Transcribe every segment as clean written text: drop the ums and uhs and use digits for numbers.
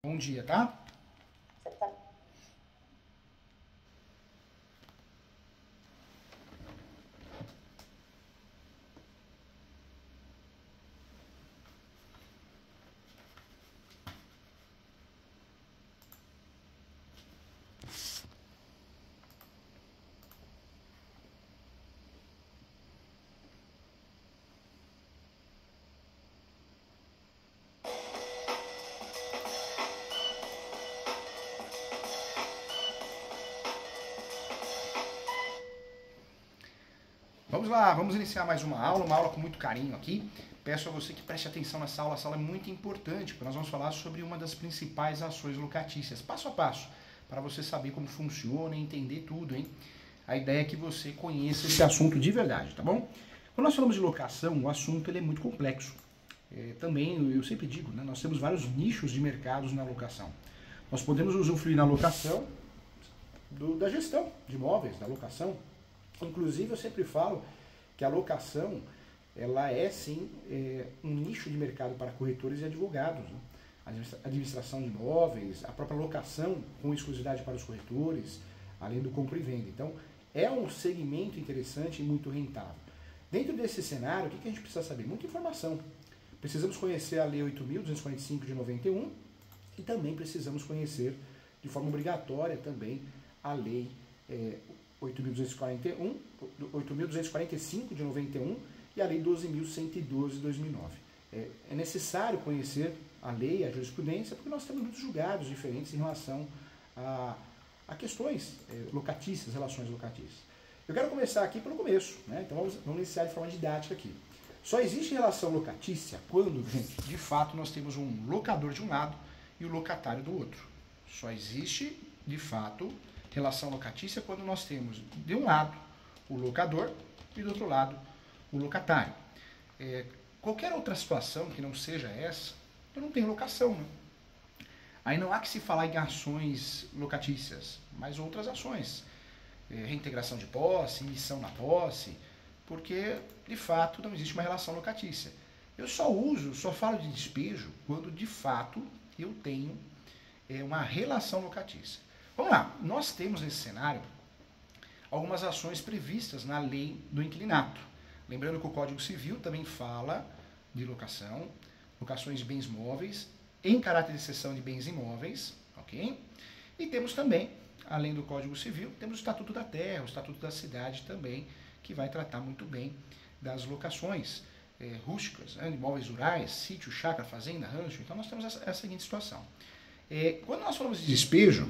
Bom dia, tá? Vamos lá, vamos iniciar mais uma aula com muito carinho aqui. Peço a você que preste atenção nessa aula, essa aula é muito importante, porque nós vamos falar sobre uma das principais ações locatícias, passo a passo, para você saber como funciona e entender tudo, hein? A ideia é que você conheça esse assunto de verdade, tá bom? Quando nós falamos de locação, o assunto ele é muito complexo. Também, eu sempre digo, né, nós temos vários nichos de mercados na locação. Nós podemos usufruir na locação da gestão de imóveis, da locação. Inclusive, eu sempre falo que a locação, ela é sim um nicho de mercado para corretores e advogados, né? A administração de imóveis, a própria locação com exclusividade para os corretores, além do compra e venda. Então, é um segmento interessante e muito rentável. Dentro desse cenário, o que a gente precisa saber? Muita informação. Precisamos conhecer a Lei 8.245 de 91 e também precisamos conhecer de forma obrigatória também a Lei 8.245 de 91 e a Lei 12.112 de 2009. É necessário conhecer a lei, a jurisprudência, porque nós temos muitos julgados diferentes em relação a questões locatícias, relações locatícias. Eu quero começar aqui pelo começo, né? Então vamos iniciar de forma didática aqui. Só existe relação locatícia quando, gente, de fato nós temos um locador de um lado e o locatário do outro. Só existe, de fato, relação locatícia quando nós temos de um lado o locador e do outro lado o locatário. Qualquer outra situação que não seja essa, eu não tenho locação, né? Aí não há que se falar em ações locatícias, mas outras ações. Reintegração de posse, emissão na posse, porque de fato não existe uma relação locatícia. Eu só falo de despejo quando de fato eu tenho uma relação locatícia. Vamos lá, nós temos nesse cenário algumas ações previstas na lei do inquilinato. Lembrando que o Código Civil também fala de locação, locações de bens móveis, em caráter de cessão de bens imóveis, ok? E temos também, além do Código Civil, temos o Estatuto da Terra, o Estatuto da Cidade também, que vai tratar muito bem das locações rústicas, né, de imóveis rurais, sítio, chácara, fazenda, rancho. Então nós temos essa seguinte situação. Quando nós falamos de despejo,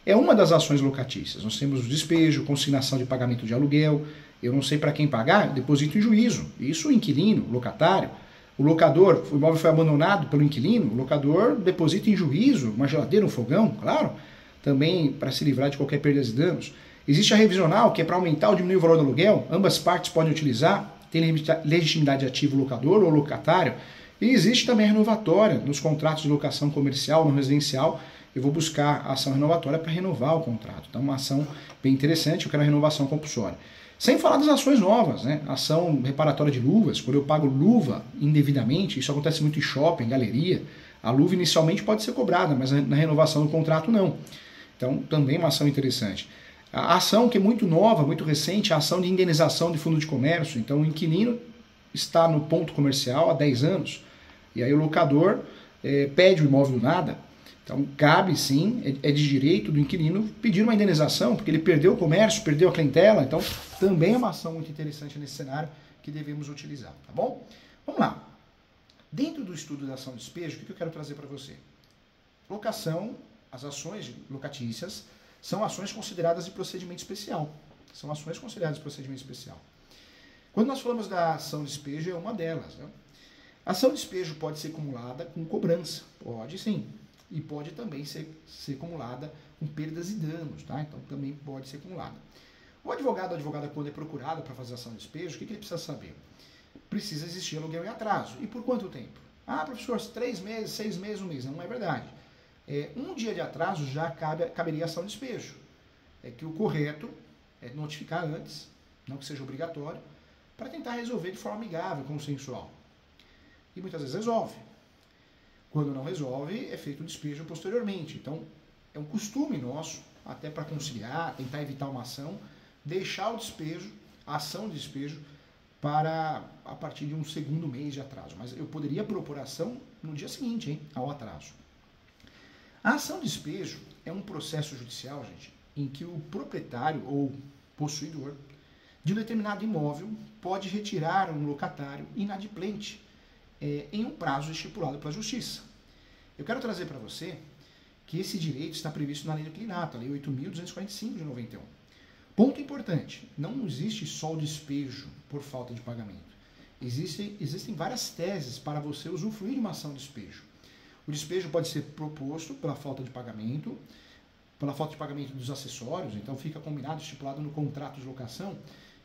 é uma das ações locatícias. Nós temos o despejo, consignação de pagamento de aluguel, eu não sei para quem pagar, deposito em juízo. Isso o inquilino, o locatário, o locador, o imóvel foi abandonado pelo inquilino, o locador deposita em juízo, uma geladeira, um fogão, claro, também para se livrar de qualquer perda de danos. Existe a revisional, que é para aumentar ou diminuir o valor do aluguel, ambas partes podem utilizar, tem legitimidade ativa o locador ou o locatário, e existe também a renovatória nos contratos de locação comercial, não residencial. Eu vou buscar a ação renovatória para renovar o contrato. Então, uma ação bem interessante, eu quero a renovação compulsória. Sem falar das ações novas, né? Ação reparatória de luvas, quando eu pago luva indevidamente, isso acontece muito em shopping, galeria. A luva inicialmente pode ser cobrada, mas na renovação do contrato não. Então, também uma ação interessante. A ação que é muito nova, muito recente, a ação de indenização de fundo de comércio. Então, o inquilino está no ponto comercial há 10 anos, e aí o locador pede o imóvel do nada. Então, cabe sim, é de direito do inquilino pedir uma indenização, porque ele perdeu o comércio, perdeu a clientela. Então, também é uma ação muito interessante nesse cenário que devemos utilizar, tá bom? Vamos lá. Dentro do estudo da ação de despejo, o que eu quero trazer para você? Locação, as ações locatícias, são ações consideradas de procedimento especial. São ações consideradas de procedimento especial. Quando nós falamos da ação de despejo, é uma delas, né? A ação de despejo pode ser acumulada com cobrança, pode sim, e pode também ser acumulada com perdas e danos, tá? Então também pode ser acumulada. O advogado ou advogada, quando é procurado para fazer ação de despejo, o que ele precisa saber? Precisa existir aluguel em atraso. E por quanto tempo? Ah, professor, 3 meses, 6 meses, 1 mês. Não é verdade. Um dia de atraso já caberia ação de despejo. É que o correto é notificar antes, não que seja obrigatório, para tentar resolver de forma amigável, consensual. E muitas vezes resolve. Quando não resolve, é feito o despejo posteriormente. Então, é um costume nosso, até para conciliar, tentar evitar uma ação, deixar o despejo, a ação de despejo, para a partir de um segundo mês de atraso. Mas eu poderia propor a ação no dia seguinte, hein, ao atraso. A ação de despejo é um processo judicial, gente, em que o proprietário ou possuidor de um determinado imóvel pode retirar um locatário inadimplente em um prazo estipulado pela Justiça. Eu quero trazer para você que esse direito está previsto na Lei do Inquilinato, a Lei 8.245 de 91. Ponto importante, não existe só o despejo por falta de pagamento. Existem várias teses para você usufruir de uma ação de despejo. O despejo pode ser proposto pela falta de pagamento dos acessórios, então fica combinado, estipulado no contrato de locação,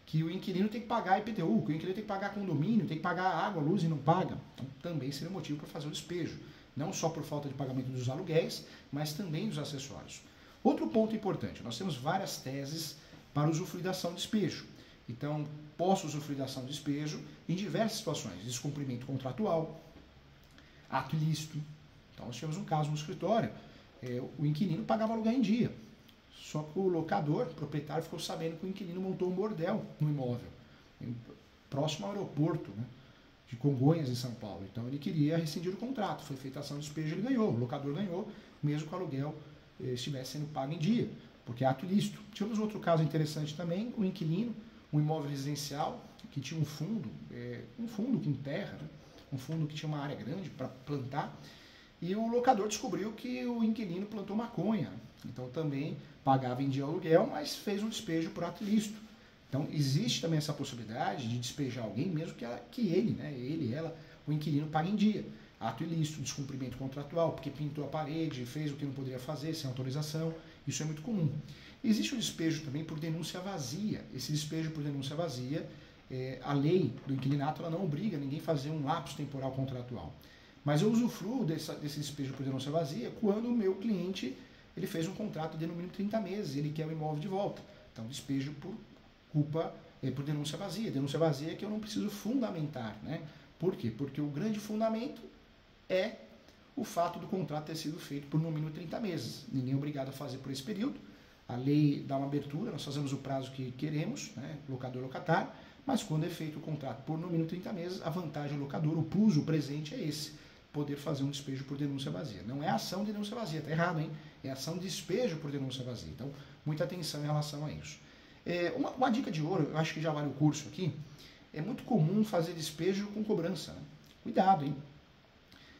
que o inquilino tem que pagar IPTU, que o inquilino tem que pagar condomínio, tem que pagar água, luz e não paga. Então também seria motivo para fazer o despejo. Não só por falta de pagamento dos aluguéis, mas também dos acessórios. Outro ponto importante, nós temos várias teses para usufruir da ação de despejo. Então, posso usufruir da ação de despejo em diversas situações. Descumprimento contratual, ato ilícito. Então, nós tivemos um caso no escritório, o inquilino pagava aluguel em dia. Só que o locador, o proprietário, ficou sabendo que o inquilino montou um bordel no imóvel, próximo ao aeroporto, né, de Congonhas, em São Paulo. Então, ele queria rescindir o contrato. Foi feita a ação de despejo, ele ganhou. O locador ganhou, mesmo que o aluguel estivesse sendo pago em dia, porque é ato ilícito. Tivemos outro caso interessante também, o inquilino, um imóvel residencial, que tinha um fundo com terra, né, um fundo que tinha uma área grande para plantar, e o locador descobriu que o inquilino plantou maconha. Então também pagava em dia o aluguel, mas fez um despejo por ato ilícito. Então existe também essa possibilidade de despejar alguém, mesmo que ele, né, ele, ela, o inquilino pague em dia. Ato ilícito, descumprimento contratual, porque pintou a parede, fez o que não poderia fazer, sem autorização. Isso é muito comum. Existe o despejo também por denúncia vazia. Esse despejo por denúncia vazia, a lei do inquilinato ela não obriga ninguém a fazer um lapso temporal contratual. Mas eu usufruo desse despejo por denúncia vazia quando o meu cliente ele fez um contrato de no mínimo 30 meses, ele quer o imóvel de volta. Então, despejo por por denúncia vazia. Denúncia vazia é que eu não preciso fundamentar, né? Por quê? Porque o grande fundamento é o fato do contrato ter sido feito por no mínimo 30 meses. Ninguém é obrigado a fazer por esse período. A lei dá uma abertura, nós fazemos o prazo que queremos, né? Locador, locatário, mas quando é feito o contrato por no mínimo 30 meses, a vantagem do locador, o plus, o presente é esse, poder fazer um despejo por denúncia vazia. Não é ação de denúncia vazia, tá errado, hein? É ação de despejo por denúncia vazia. Então, muita atenção em relação a isso. Uma dica de ouro, eu acho que já vale o curso aqui, é muito comum fazer despejo com cobrança, né? Cuidado, hein?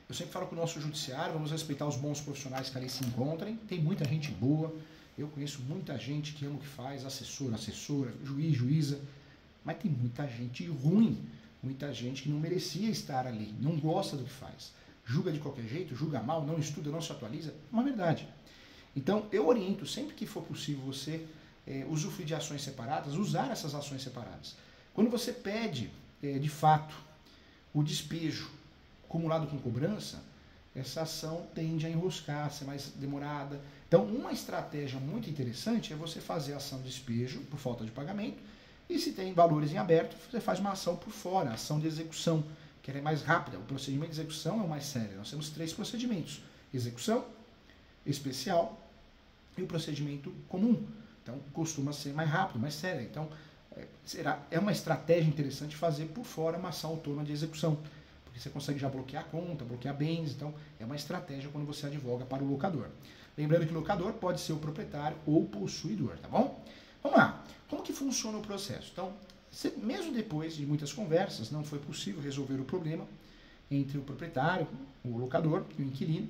Eu sempre falo com o nosso judiciário, vamos respeitar os bons profissionais que ali se encontrem, tem muita gente boa, eu conheço muita gente que ama o que faz, assessora, juiz, juíza, mas tem muita gente ruim, muita gente que não merecia estar ali, não gosta do que faz, julga de qualquer jeito, julga mal, não estuda, não se atualiza, é uma verdade. Então, eu oriento, sempre que for possível você usufruir de ações separadas, usar essas ações separadas. Quando você pede, de fato, o despejo acumulado com cobrança, essa ação tende a enroscar, a ser mais demorada. Então, uma estratégia muito interessante é você fazer a ação de despejo por falta de pagamento, e se tem valores em aberto, você faz uma ação por fora, ação de execução, que ela é mais rápida. O procedimento de execução é o mais sério. Nós temos 3 procedimentos: execução, especial e o procedimento comum. Então, costuma ser mais rápido, mais sério. Então, é uma estratégia interessante fazer por fora uma ação autônoma de execução, porque você consegue já bloquear a conta, bloquear bens. Então, é uma estratégia quando você advoga para o locador. Lembrando que o locador pode ser o proprietário ou o possuidor, tá bom? Vamos lá. Como que funciona o processo? Então, mesmo depois de muitas conversas, não foi possível resolver o problema entre o proprietário, o locador e o inquilino,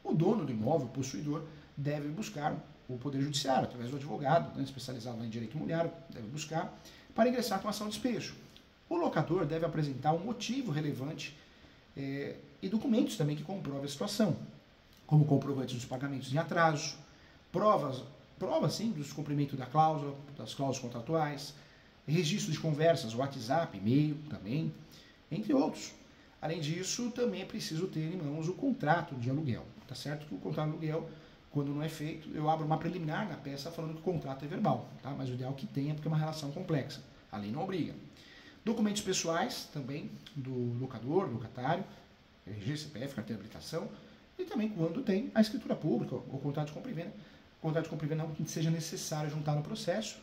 o dono do imóvel, o possuidor, deve buscar o Poder Judiciário, através do advogado, né, especializado em direito imobiliário, deve buscar para ingressar com ação de despejo. O locador deve apresentar um motivo relevante e documentos também que comprovem a situação, como comprovantes dos pagamentos em atraso, provas sim, do descumprimento da cláusula, das cláusulas contratuais, registro de conversas, WhatsApp, e-mail também, entre outros. Além disso, também é preciso ter em mãos o contrato de aluguel. Tá certo que o contrato de aluguel, quando não é feito, eu abro uma preliminar na peça falando que o contrato é verbal, tá? Mas o ideal é que tenha, porque é uma relação complexa. A lei não obriga. Documentos pessoais também, do locador, locatário, RG, CPF, carteira de habilitação, e também quando tem a escritura pública ou contrato de compra e venda. Contrato de compra e venda não que seja necessário juntar no processo.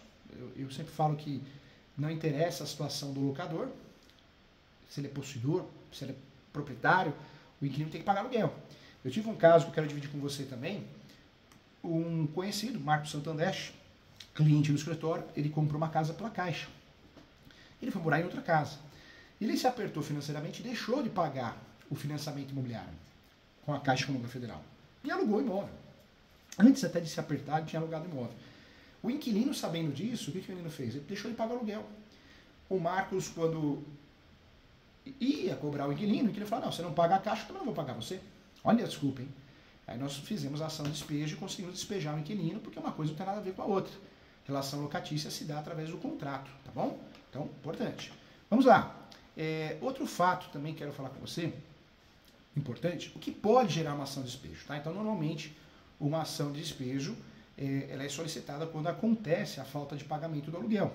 Eu sempre falo que não interessa a situação do locador, se ele é possuidor, se ele é proprietário, o inquilino tem que pagar aluguel. Eu tive um caso que eu quero dividir com você também. Um conhecido, Marcos Santander, cliente do escritório, ele comprou uma casa pela Caixa. Ele foi morar em outra casa. Ele se apertou financeiramente e deixou de pagar o financiamento imobiliário com a Caixa Econômica Federal. E alugou o imóvel. Antes até de se apertar, ele tinha alugado o imóvel. O inquilino, sabendo disso, o que o inquilino fez? Ele deixou de pagar o aluguel. O Marcos, quando ia cobrar o inquilino falou, não, você não paga a Caixa, eu também não vou pagar você. Olha a desculpa, hein? Aí nós fizemos a ação de despejo e conseguimos despejar o inquilino, porque uma coisa não tem nada a ver com a outra. Relação locatícia se dá através do contrato, tá bom? Então, importante. Vamos lá. Outro fato também quero falar com você, importante, o que pode gerar uma ação de despejo, tá? Então, normalmente, uma ação de despejo, ela é solicitada quando acontece a falta de pagamento do aluguel.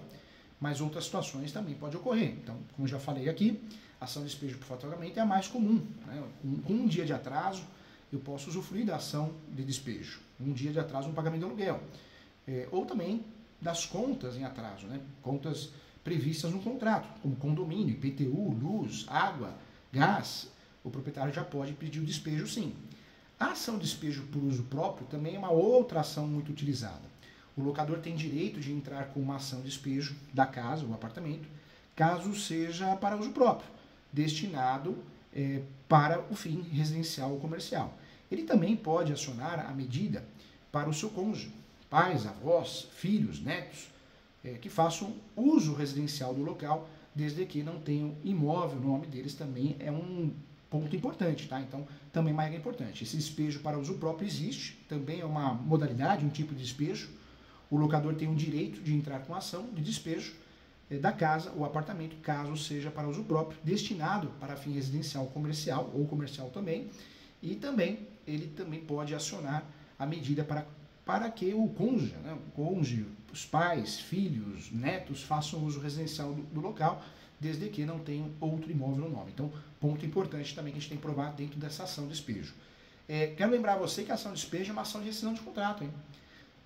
Mas outras situações também podem ocorrer. Então, como eu já falei aqui, a ação de despejo por falta de pagamento é a mais comum, né? Com um dia de atraso, eu posso usufruir da ação de despejo. Um dia de atraso no pagamento do aluguel. Ou também das contas em atraso, né? Contas previstas no contrato, como condomínio, IPTU, luz, água, gás. O proprietário já pode pedir o despejo, sim. A ação de despejo por uso próprio também é uma outra ação muito utilizada. O locador tem direito de entrar com uma ação de despejo da casa ou apartamento, caso seja para uso próprio, destinado para o fim residencial ou comercial. Ele também pode acionar a medida para o seu cônjuge, pais, avós, filhos, netos, que façam uso residencial do local, desde que não tenham imóvel no nome deles, também é um ponto importante, tá? Então, também mais importante. Esse despejo para uso próprio existe, também é uma modalidade, um tipo de despejo. O locador tem o direito de entrar com ação de despejo da casa ou apartamento, caso seja para uso próprio, destinado para fim residencial comercial ou comercial também, e também ele também pode acionar a medida para que o cônjuge, os pais, filhos, netos façam uso residencial do local, desde que não tenham outro imóvel no nome. Então, ponto importante também que a gente tem que provar dentro dessa ação de despejo. Quero lembrar a você que a ação de despejo é uma ação de rescisão de contrato, hein?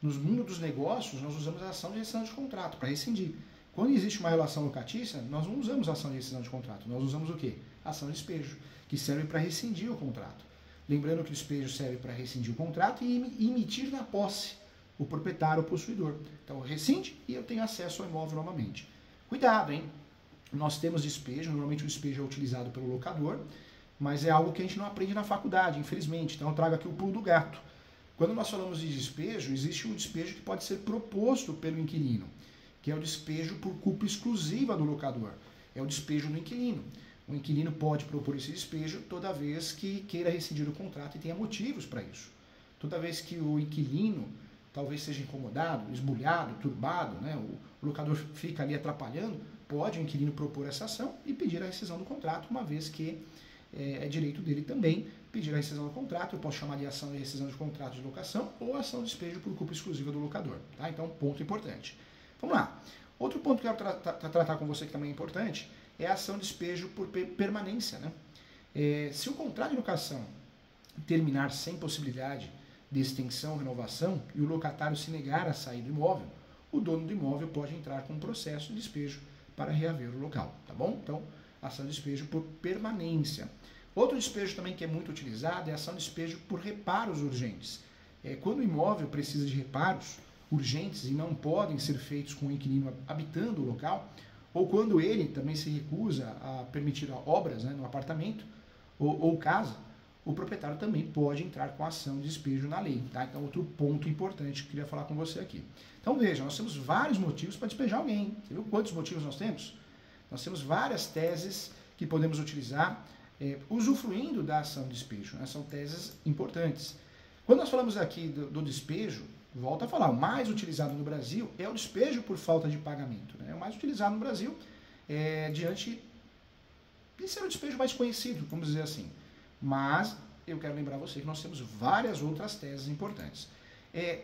Nos mundos dos negócios, nós usamos a ação de rescisão de contrato para rescindir. Quando existe uma relação locatícia, nós não usamos a ação de rescisão de contrato, nós usamos o quê? A ação de despejo, que serve para rescindir o contrato. Lembrando que o despejo serve para rescindir o contrato e emitir na posse o proprietário ou possuidor. Então, rescinde e eu tenho acesso ao imóvel novamente. Cuidado, hein? Nós temos despejo, normalmente o despejo é utilizado pelo locador, mas é algo que a gente não aprende na faculdade, infelizmente. Então, eu trago aqui o pulo do gato. Quando nós falamos de despejo, existe um despejo que pode ser proposto pelo inquilino, que é o despejo por culpa exclusiva do locador. É o despejo do inquilino. O inquilino pode propor esse despejo toda vez que queira rescindir o contrato e tenha motivos para isso. Toda vez que o inquilino talvez seja incomodado, esbulhado, turbado, né? O locador fica ali atrapalhando, pode o inquilino propor essa ação e pedir a rescisão do contrato, uma vez que é direito dele também pedir a rescisão do contrato. Eu posso chamar de ação de rescisão de contrato de locação ou ação de despejo por culpa exclusiva do locador. Tá? Então, ponto importante. Vamos lá. Outro ponto que eu quero tratar com você que também é importante é a ação de despejo por permanência. Né? Se o contrato de locação terminar sem possibilidade de extensão ou renovação e o locatário se negar a sair do imóvel, o dono do imóvel pode entrar com um processo de despejo para reaver o local. Tá bom? Então, ação de despejo por permanência. Outro despejo também que é muito utilizado é a ação de despejo por reparos urgentes. Quando o imóvel precisa de reparos urgentes e não podem ser feitos com o inquilino habitando o local, ou quando ele também se recusa a permitir obras, né, no apartamento ou casa, o proprietário também pode entrar com ação de despejo na lei. Tá? Então, outro ponto importante que eu queria falar com você aqui. Então, veja, nós temos vários motivos para despejar alguém. Você viu quantos motivos nós temos? Nós temos várias teses que podemos utilizar usufruindo da ação de despejo. Né? São teses importantes. Quando nós falamos aqui do despejo, volto a falar, o mais utilizado no Brasil é o despejo por falta de pagamento. Né? O mais utilizado no Brasil diante de ser o despejo mais conhecido, vamos dizer assim. Mas eu quero lembrar você que nós temos várias outras teses importantes.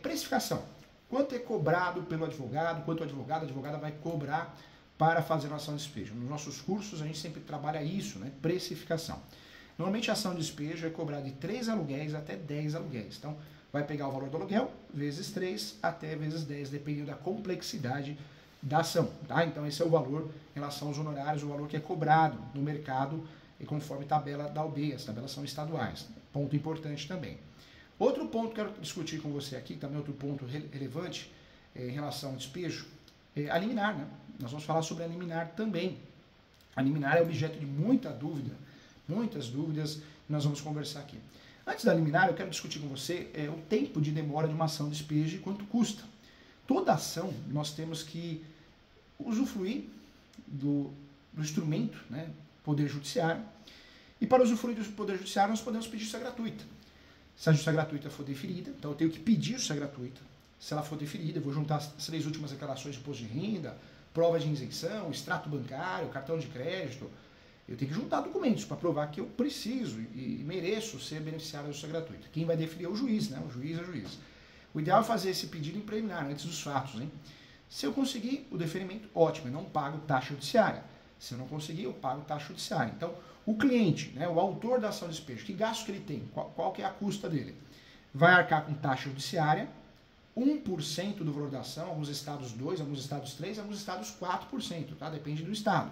Precificação. Quanto é cobrado pelo advogado, quanto o advogado, a advogada vai cobrar para fazer a ação de despejo. Nos nossos cursos a gente sempre trabalha isso, né? Precificação. Normalmente a ação de despejo é cobrada de 3 aluguéis até 10 aluguéis. Então, vai pegar o valor do aluguel, vezes 3 até vezes 10, dependendo da complexidade da ação. Tá? Então, esse é o valor em relação aos honorários, o valor que é cobrado no mercado, e conforme tabela da OAB, as tabelas são estaduais. Ponto importante também. Outro ponto que eu quero discutir com você aqui, também outro ponto relevante em relação ao despejo, é a liminar, né? Nós vamos falar sobre a liminar também. A liminar é objeto de muita dúvida, muitas dúvidas, e nós vamos conversar aqui. Antes da liminar, eu quero discutir com você o tempo de demora de uma ação de despejo e quanto custa. Toda ação, nós temos que usufruir do instrumento, né, Poder Judiciário, e para usufruir do Poder Judiciário, nós podemos pedir justiça gratuita. Se a justiça gratuita for deferida, então eu tenho que pedir justiça gratuita. Se ela for deferida, eu vou juntar as 3 últimas declarações de imposto de renda, prova de isenção, extrato bancário, cartão de crédito. Eu tenho que juntar documentos para provar que eu preciso e mereço ser beneficiário da justiça gratuita. Quem vai deferir é o juiz, né? O juiz é o juiz. O ideal é fazer esse pedido em preliminar, antes dos fatos, hein? Se eu conseguir o deferimento, ótimo, eu não pago taxa judiciária. Se eu não conseguir, eu pago taxa judiciária. Então, o cliente, né, o autor da ação de despejo, que gasto que ele tem, qual que é a custa dele? Vai arcar com taxa judiciária, 1% do valor da ação, alguns estados 2%, alguns estados 3%, alguns estados 4%, tá? Depende do estado.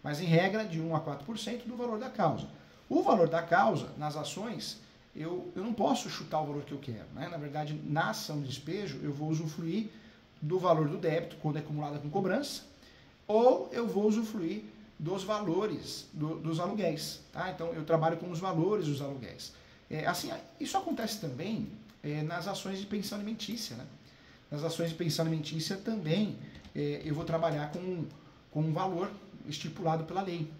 Mas em regra, de 1% a 4% do valor da causa. O valor da causa, nas ações, eu não posso chutar o valor que eu quero, né? Na verdade, na ação de despejo, eu vou usufruir do valor do débito, quando é acumulada com cobrança, ou eu vou usufruir dos valores dos aluguéis. Tá? Então, eu trabalho com os valores dos aluguéis. Assim, isso acontece também nas ações de pensão alimentícia. Né? Nas ações de pensão alimentícia também eu vou trabalhar com um valor estipulado pela lei.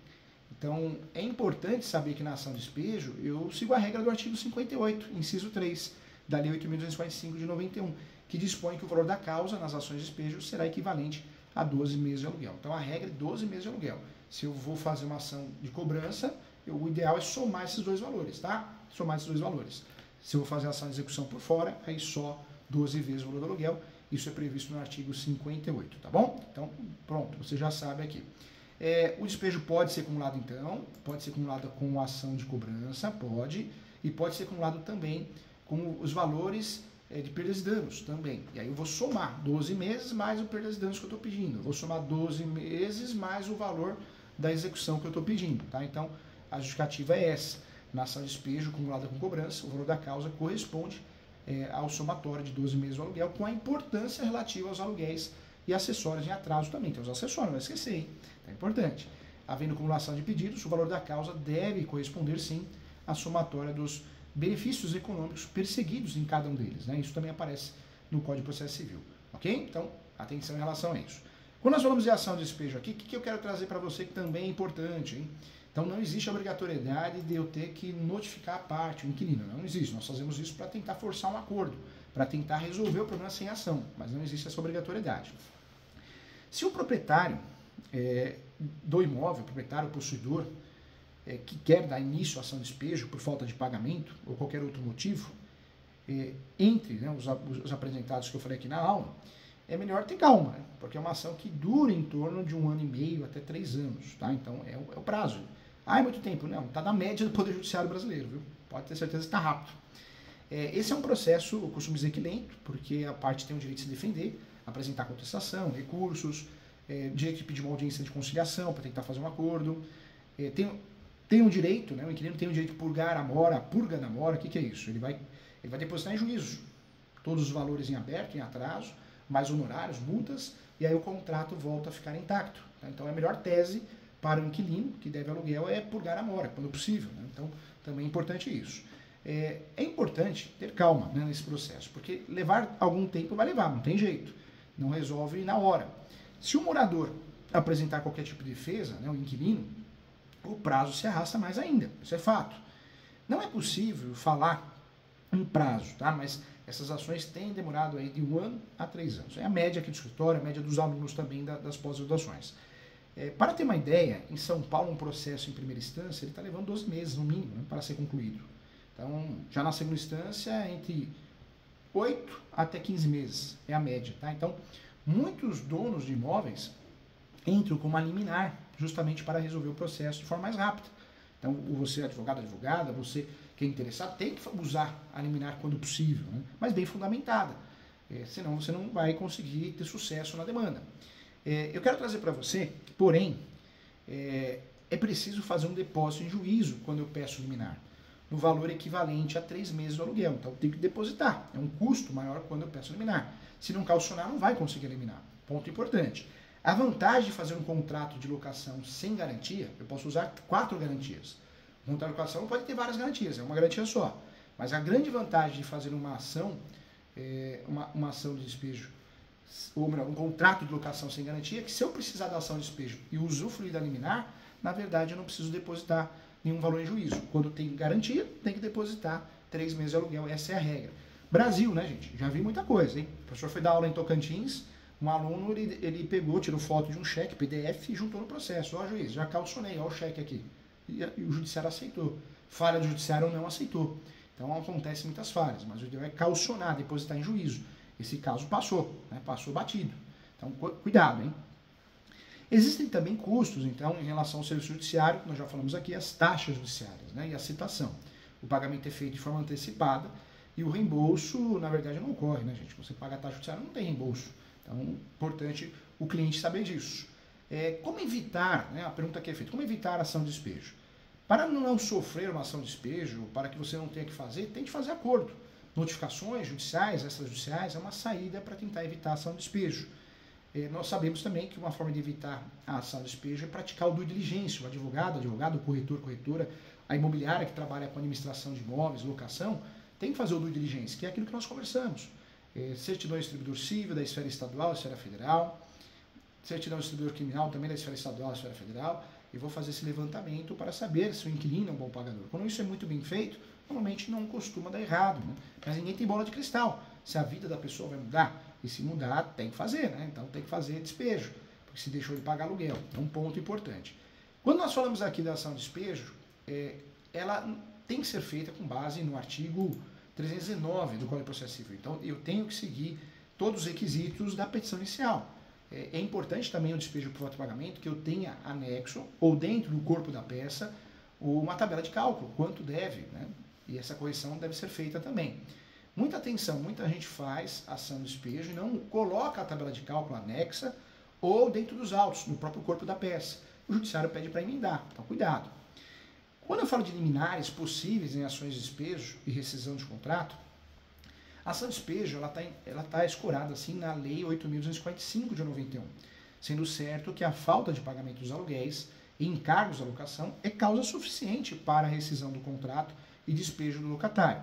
Então, é importante saber que na ação de despejo eu sigo a regra do artigo 58, inciso 3, da Lei 8.245 de 91, que dispõe que o valor da causa nas ações de despejo será equivalente a 12 meses de aluguel. Então, a regra é 12 meses de aluguel. Se eu vou fazer uma ação de cobrança, o ideal é somar esses dois valores, tá? Somar esses dois valores. Se eu vou fazer a ação de execução por fora, aí só 12 vezes o valor do aluguel. Isso é previsto no artigo 58, tá bom? Então, pronto, você já sabe aqui. O despejo pode ser acumulado, então, pode ser acumulado com ação de cobrança, pode, e pode ser acumulado também com os valores de perdas e danos também. E aí eu vou somar 12 meses mais o perdas e danos que eu estou pedindo. Eu vou somar 12 meses mais o valor da execução que eu estou pedindo. Tá? Então, a justificativa é essa. Na ação de despejo acumulada com cobrança, o valor da causa corresponde ao somatório de 12 meses do aluguel, com a importância relativa aos aluguéis e acessórios em atraso também. Tem os acessórios, não vai esquecer, hein? É importante. Havendo acumulação de pedidos, o valor da causa deve corresponder, sim, à somatória dos benefícios econômicos perseguidos em cada um deles. Né? Isso também aparece no Código de Processo Civil. Ok? Então, atenção em relação a isso. Quando nós falamos de ação de despejo aqui, o que eu quero trazer para você que também é importante, hein? Então, não existe a obrigatoriedade de eu ter que notificar a parte, o inquilino. Não existe. Nós fazemos isso para tentar forçar um acordo, para tentar resolver o problema sem ação, mas não existe essa obrigatoriedade. Se o proprietário do imóvel, o proprietário, o possuidor, que quer dar início à ação de despejo por falta de pagamento ou qualquer outro motivo, entre os apresentados que eu falei aqui na aula, é melhor ter calma, né? Porque é uma ação que dura em torno de 1 ano e meio até 3 anos. Tá? Então, é o prazo. É muito tempo? Não, está na média do Poder Judiciário brasileiro, viu? Pode ter certeza que está rápido. Esse é um processo, eu costumo dizer que lento, porque a parte tem o direito de se defender, apresentar contestação, recursos, direito de pedir uma audiência de conciliação para tentar fazer um acordo. Tem o direito, né, o inquilino tem o direito de purgar a mora, a purga da mora. O que é isso? Ele vai depositar em juízo todos os valores em aberto, em atraso, mais honorários, multas, e aí o contrato volta a ficar intacto. Tá? Então, a melhor tese para o inquilino que deve aluguel é purgar a mora, quando possível. Né? Então, também é importante isso. É importante ter calma, né, nesse processo, porque levar algum tempo vai levar, não tem jeito. Não resolve na hora. Se o morador apresentar qualquer tipo de defesa, né, o inquilino, o prazo se arrasta mais ainda. Isso é fato. Não é possível falar em prazo, tá? Mas essas ações têm demorado aí de 1 ano a 3 anos. É a média aqui do escritório, a média dos alunos também das pós-graduações. Para ter uma ideia, em São Paulo, um processo em primeira instância, ele está levando 12 meses, no mínimo, né, para ser concluído. Então, já na segunda instância, entre 8 até 15 meses é a média. Tá? Então, muitos donos de imóveis entram com uma liminar justamente para resolver o processo de forma mais rápida. Então, você, advogado, advogada, você que é interessado, tem que usar a liminar quando possível, né? Mas bem fundamentada, senão você não vai conseguir ter sucesso na demanda. Eu quero trazer para você, porém, é preciso fazer um depósito em juízo quando eu peço liminar, no valor equivalente a 3 meses do aluguel. Então, eu tenho que depositar. É um custo maior quando eu peço liminar. Se não calcionar, não vai conseguir eliminar. Ponto importante. A vantagem de fazer um contrato de locação sem garantia, eu posso usar 4 garantias. Um contrato de locação pode ter várias garantias, é uma garantia só. Mas a grande vantagem de fazer uma ação, uma ação de despejo, ou melhor, um contrato de locação sem garantia, é que se eu precisar da ação de despejo e usufruir da liminar, na verdade eu não preciso depositar nenhum valor em juízo. Quando tem garantia, tem que depositar 3 meses de aluguel. Essa é a regra. Brasil, né, gente? Já vi muita coisa, hein? O professor foi dar aula em Tocantins, um aluno, ele pegou, tirou foto de um cheque, PDF, e juntou no processo. Ó, juiz, já calcionei, ó o cheque aqui. E o judiciário aceitou. Falha do judiciário não aceitou. Então, acontecem muitas falhas, mas o ideal é calcionar, depositar em juízo. Esse caso passou, né? Passou batido. Então, cuidado, hein? Existem também custos, então, em relação ao serviço judiciário, que nós já falamos aqui, as taxas judiciárias, né, e a citação. O pagamento é feito de forma antecipada e o reembolso, na verdade, não ocorre, né, gente? Você paga a taxa judiciária, não tem reembolso. Então, importante o cliente saber disso. Como evitar, né, a pergunta que é feita, como evitar a ação de despejo? Para não sofrer uma ação de despejo, para que você não tenha que fazer, tem que fazer acordo. Notificações judiciais, extrajudiciais, é uma saída para tentar evitar a ação de despejo. Nós sabemos também que uma forma de evitar a ação de despejo é praticar o due diligence. O advogado, o corretor, corretora, a imobiliária que trabalha com administração de imóveis, locação, tem que fazer o due diligence, que é aquilo que nós conversamos. Certidão de distribuidor civil da esfera estadual, da esfera federal, certidão de distribuidor criminal também da esfera estadual, da esfera federal, e vou fazer esse levantamento para saber se o inquilino é um bom pagador. Quando isso é muito bem feito, normalmente não costuma dar errado, né? Mas ninguém tem bola de cristal. Se a vida da pessoa vai mudar, e se mudar, tem que fazer, né? Então tem que fazer despejo, porque se deixou de pagar aluguel. É um ponto importante. Quando nós falamos aqui da ação de despejo, ela tem que ser feita com base no artigo 319 do Código de Processo Civil. Então eu tenho que seguir todos os requisitos da petição inicial. É importante também o despejo por falta de pagamento que eu tenha anexo, ou dentro do corpo da peça, uma tabela de cálculo, quanto deve, né? E essa correção deve ser feita também. Muita atenção, muita gente faz ação de despejo e não coloca a tabela de cálculo anexa ou dentro dos autos, no próprio corpo da peça. O judiciário pede para emendar, então cuidado. Quando eu falo de liminares possíveis em ações de despejo e rescisão de contrato, a ação de despejo ela tá escorada assim na Lei 8.245 de 91, sendo certo que a falta de pagamento dos aluguéis e encargos da locação é causa suficiente para a rescisão do contrato e despejo do locatário.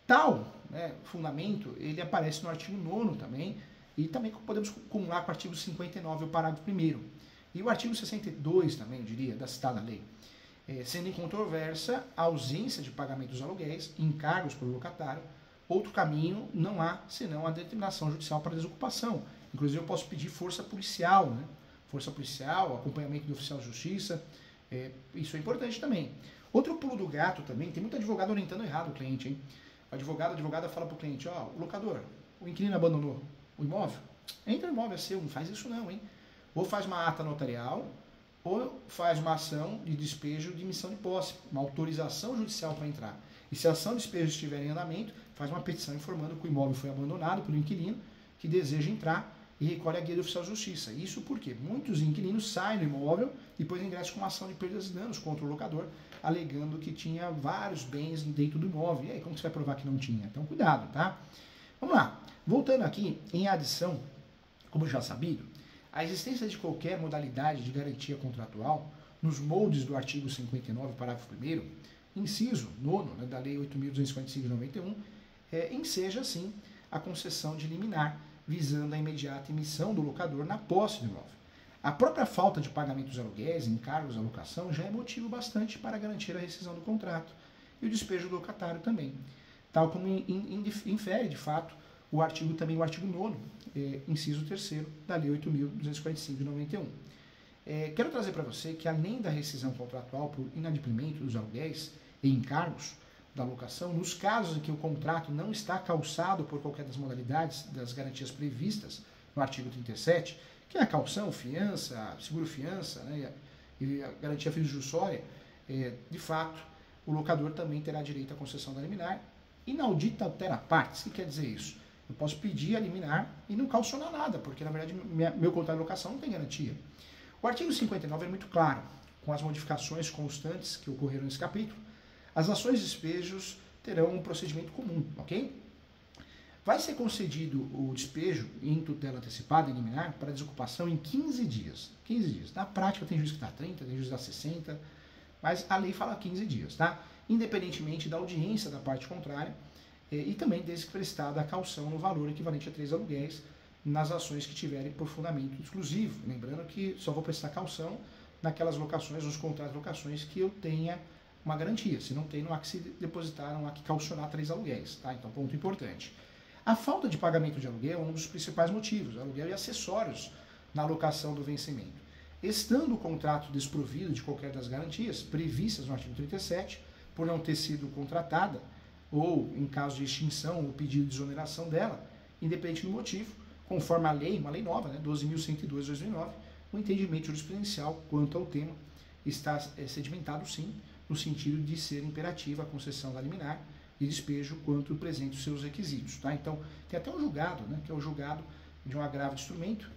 Tal, né, fundamento, ele aparece no artigo 9º também, e também podemos acumular com o artigo 59, o parágrafo 1º. E o artigo 62 também, eu diria, da citada lei. Sendo incontroversa a ausência de pagamento dos aluguéis, encargos pelo locatário, outro caminho não há, senão a determinação judicial para desocupação. Inclusive eu posso pedir força policial, né? Força policial, acompanhamento do oficial de justiça, isso é importante também. Outro pulo do gato também, tem muito advogado orientando errado o cliente, hein? O advogado, a advogada fala para o cliente, ó, o locador, o inquilino abandonou o imóvel, entra no imóvel, é seu, não faz isso não, hein? Ou faz uma ata notarial, ou faz uma ação de despejo de missão de posse, uma autorização judicial para entrar. E se a ação de despejo estiver em andamento, faz uma petição informando que o imóvel foi abandonado pelo inquilino que deseja entrar e recolhe a guia do oficial de justiça. Isso porque muitos inquilinos saem do imóvel e depois ingressam com uma ação de perdas e danos contra o locador, alegando que tinha vários bens dentro do imóvel. E aí, como você vai provar que não tinha? Então, cuidado, tá? Vamos lá. Voltando aqui, em adição, como já sabido, a existência de qualquer modalidade de garantia contratual, nos moldes do artigo 59, parágrafo 1º, inciso 9, né, da Lei 8.245 de 91, enseja, assim, a concessão de liminar, visando a imediata emissão do locador na posse do imóvel. A própria falta de pagamento dos aluguéis, encargos da locação, já é motivo bastante para garantir a rescisão do contrato e o despejo do locatário também, tal como infere, de fato, o artigo 9º, inciso 3º, da Lei 8.245 de 91. Quero trazer para você que, além da rescisão contratual por inadimplemento dos aluguéis e encargos da locação, nos casos em que o contrato não está calçado por qualquer das modalidades das garantias previstas no artigo 37, que é a caução, fiança, seguro-fiança, né, e a garantia fiduciária, de fato, o locador também terá direito à concessão da liminar. Inaudita altera partes. O que quer dizer isso? Eu posso pedir a liminar e não calcionar nada, porque na verdade meu contrato de locação não tem garantia. O artigo 59 é muito claro, com as modificações constantes que ocorreram nesse capítulo. As ações de despejos terão um procedimento comum, ok? Vai ser concedido o despejo em tutela antecipada e liminar para desocupação em 15 dias. 15 dias. Na prática tem juiz que dá 30, tem juiz que dá 60, mas a lei fala 15 dias, tá? Independentemente da audiência da parte contrária, e também desde que prestada a caução no valor equivalente a 3 aluguéis nas ações que tiverem por fundamento exclusivo. Lembrando que só vou prestar caução naquelas locações, nos contratos de locações que eu tenha uma garantia. Se não tem, não há que se depositar, não há que calcionar 3 aluguéis, tá? Então, ponto importante. A falta de pagamento de aluguel é um dos principais motivos, aluguel e acessórios na alocação do vencimento. Estando o contrato desprovido de qualquer das garantias previstas no artigo 37, por não ter sido contratada, ou em caso de extinção ou pedido de exoneração dela, independente do motivo, conforme a lei, uma lei nova, né, 12.102 de 2009, o entendimento jurisprudencial quanto ao tema está sedimentado sim, no sentido de ser imperativa a concessão da liminar e despejo quanto presente os seus requisitos. Tá? Então, tem até um julgado, né, que é o julgado de um agravo de instrumento,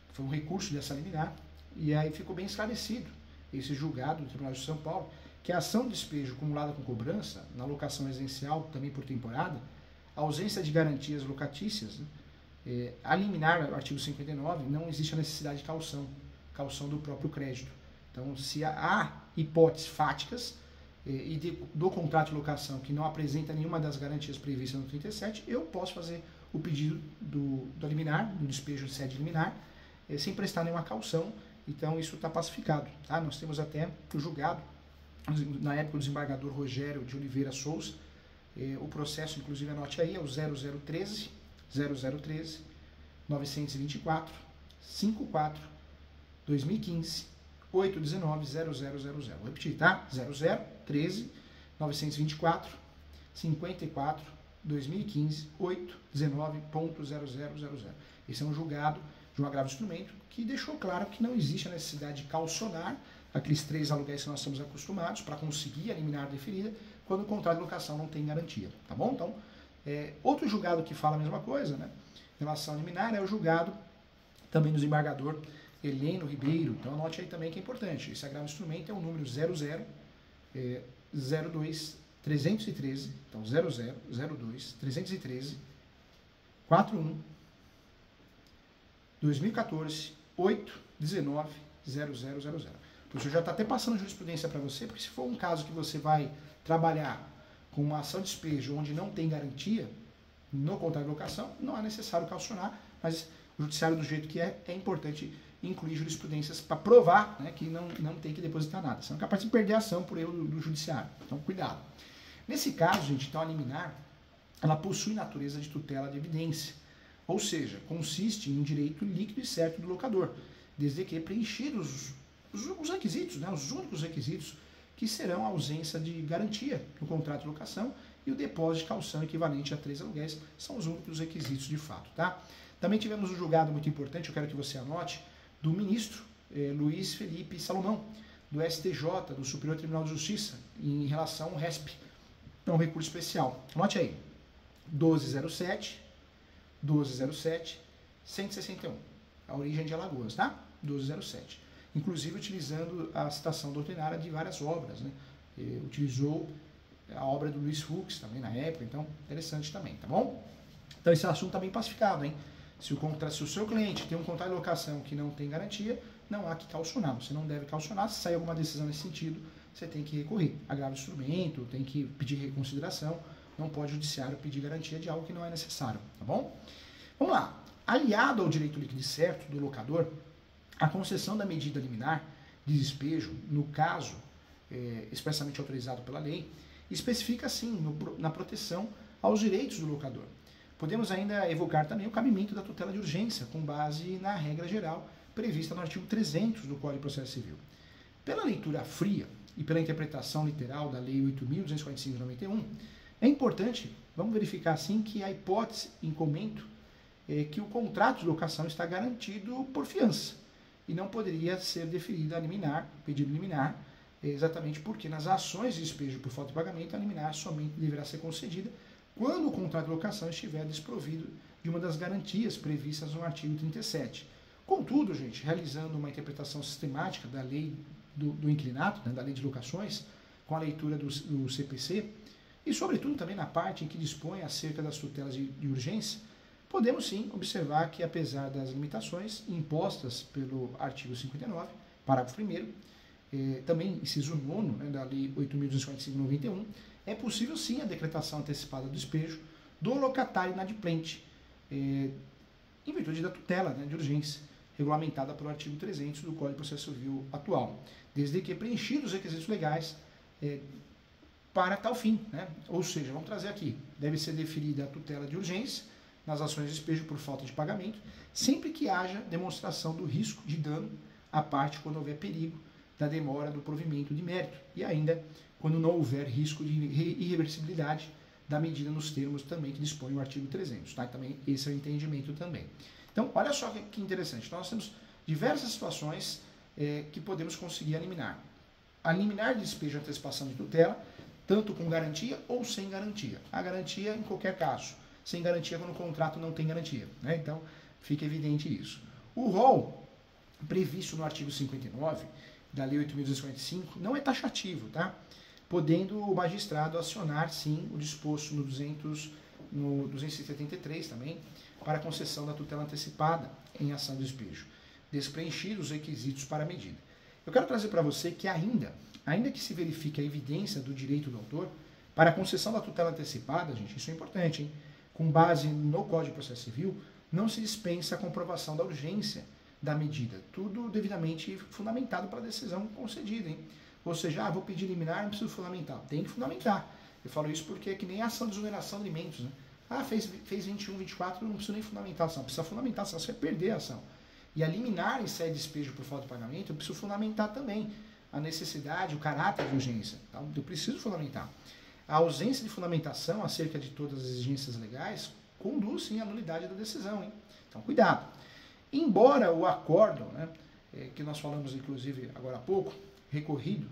que foi um recurso dessa liminar, e aí ficou bem esclarecido esse julgado do Tribunal de São Paulo, que a ação de despejo acumulada com cobrança, na locação residencial, também por temporada, a ausência de garantias locatícias, né, a liminar, o artigo 59, não existe a necessidade de caução do próprio crédito. Então, se há hipóteses fáticas do contrato de locação que não apresenta nenhuma das garantias previstas no 37, eu posso fazer o pedido do liminar, do despejo de sede liminar, sem prestar nenhuma caução. Então, isso está pacificado. Tá? Nós temos até o julgado, na época, o desembargador Rogério de Oliveira Souza, o processo, inclusive, anote aí, é o 0013 924 54 2015 819 0000. Vou repetir, tá? 0013 924 54 2015 819.0000. Esse é um julgado de um agravo de instrumento que deixou claro que não existe a necessidade de calcionar aqueles 3 aluguéis que nós estamos acostumados para conseguir a liminar deferida quando o contrato de locação não tem garantia, tá bom? Então, outro julgado que fala a mesma coisa, né, em relação à liminar, é o julgado também do desembargador Heleno Ribeiro. Então, anote aí também que é importante. Esse agravo de instrumento é o número 0002 313, então 0002 313 41 2014 819 0000. O professor já está até passando jurisprudência para você, porque se for um caso que você vai trabalhar com uma ação de despejo onde não tem garantia no contrato de locação, não é necessário calcionar, mas o judiciário do jeito que é importante incluir jurisprudências para provar, né, que não tem que depositar nada. Você não é capaz de perder a ação por erro do judiciário. Então, cuidado. Nesse caso, gente, então a liminar, ela possui natureza de tutela de evidência, ou seja, consiste em um direito líquido e certo do locador, desde que preenchidos os requisitos, né, os únicos requisitos que serão a ausência de garantia no contrato de locação e o depósito de calção equivalente a 3 aluguéis, são os únicos requisitos de fato. Tá? Também tivemos um julgado muito importante, eu quero que você anote, do ministro Luiz Felipe Salomão, do STJ, do Superior Tribunal de Justiça, em relação ao RESP, é um recurso especial. Anote aí, 1207, 161, a origem de Alagoas, tá? 1207. Inclusive utilizando a citação doutrinária de várias obras, né? Utilizou a obra do Luiz Fux também na época, então interessante também, tá bom? Então esse assunto está bem pacificado, hein? Se o seu cliente tem um contrato de locação que não tem garantia, não há que calcionar. Você não deve calcionar. Se sair alguma decisão nesse sentido, você tem que recorrer. Agravo de instrumento, tem que pedir reconsideração. Não pode o judiciário pedir garantia de algo que não é necessário, tá bom? Vamos lá. Aliado ao direito líquido e certo do locador, a concessão da medida liminar de despejo, no caso expressamente autorizado pela lei, especifica, sim, na proteção aos direitos do locador. Podemos ainda evocar também o cabimento da tutela de urgência, com base na regra geral prevista no artigo 300 do Código de Processo Civil. Pela leitura fria e pela interpretação literal da Lei 8.245 de 91, é importante, vamos verificar assim, que a hipótese em comento é que o contrato de locação está garantido por fiança. e não poderia ser deferida a liminar, pedido liminar, exatamente porque nas ações de despejo por falta de pagamento, a liminar somente deverá ser concedida quando o contrato de locação estiver desprovido de uma das garantias previstas no artigo 37. Contudo, gente, realizando uma interpretação sistemática da lei do inquilinato, né, da lei de locações, com a leitura do CPC, e sobretudo também na parte em que dispõe acerca das tutelas de urgência, podemos sim observar que, apesar das limitações impostas pelo artigo 59, parágrafo 1º, também inciso 9º, né, da Lei 8.245/91, é possível sim a decretação antecipada do despejo do locatário inadimplente, em virtude da tutela, né, de urgência, regulamentada pelo artigo 300 do Código de Processo Civil atual, desde que preenchidos os requisitos legais para tal fim, né? Ou seja, vamos trazer aqui, deve ser deferida a tutela de urgência nas ações de despejo por falta de pagamento, sempre que haja demonstração do risco de dano à parte quando houver perigo da demora do provimento de mérito e ainda quando não houver risco de irreversibilidade da medida nos termos também que dispõe o artigo 300, tá? Também esse é o entendimento também. Então, olha só que interessante, nós temos diversas situações que podemos conseguir eliminar. A liminar de despejo de antecipação de tutela, tanto com garantia ou sem garantia. A garantia em qualquer caso, sem garantia quando o contrato não tem garantia, né? Então, fica evidente isso. O rol previsto no artigo 59 da Lei 8.245 não é taxativo, tá? Podendo o magistrado acionar, sim, o disposto no 273 também, para a concessão da tutela antecipada em ação de despejo, despreenchidos os requisitos para a medida. Eu quero trazer para você que ainda que se verifique a evidência do direito do autor, para a concessão da tutela antecipada, gente, isso é importante, hein? Com base no Código de Processo Civil, não se dispensa a comprovação da urgência da medida, tudo devidamente fundamentado para a decisão concedida, hein? Ou seja, vou pedir liminar, não preciso fundamentar. Tem que fundamentar. Eu falo isso porque é que nem a ação de exoneração de alimentos, né? Fez 21, 24, não preciso nem fundamentar a ação. Precisa fundamentar, senão você vai perder a ação. E a liminar em sede de despejo por falta de pagamento, eu preciso fundamentar também a necessidade, o caráter de urgência. Tá? Eu preciso fundamentar. A ausência de fundamentação acerca de todas as exigências legais conduz, sim, à nulidade da decisão, hein? Então, cuidado. Embora o acordo, né, que nós falamos, inclusive, agora há pouco, recorrido,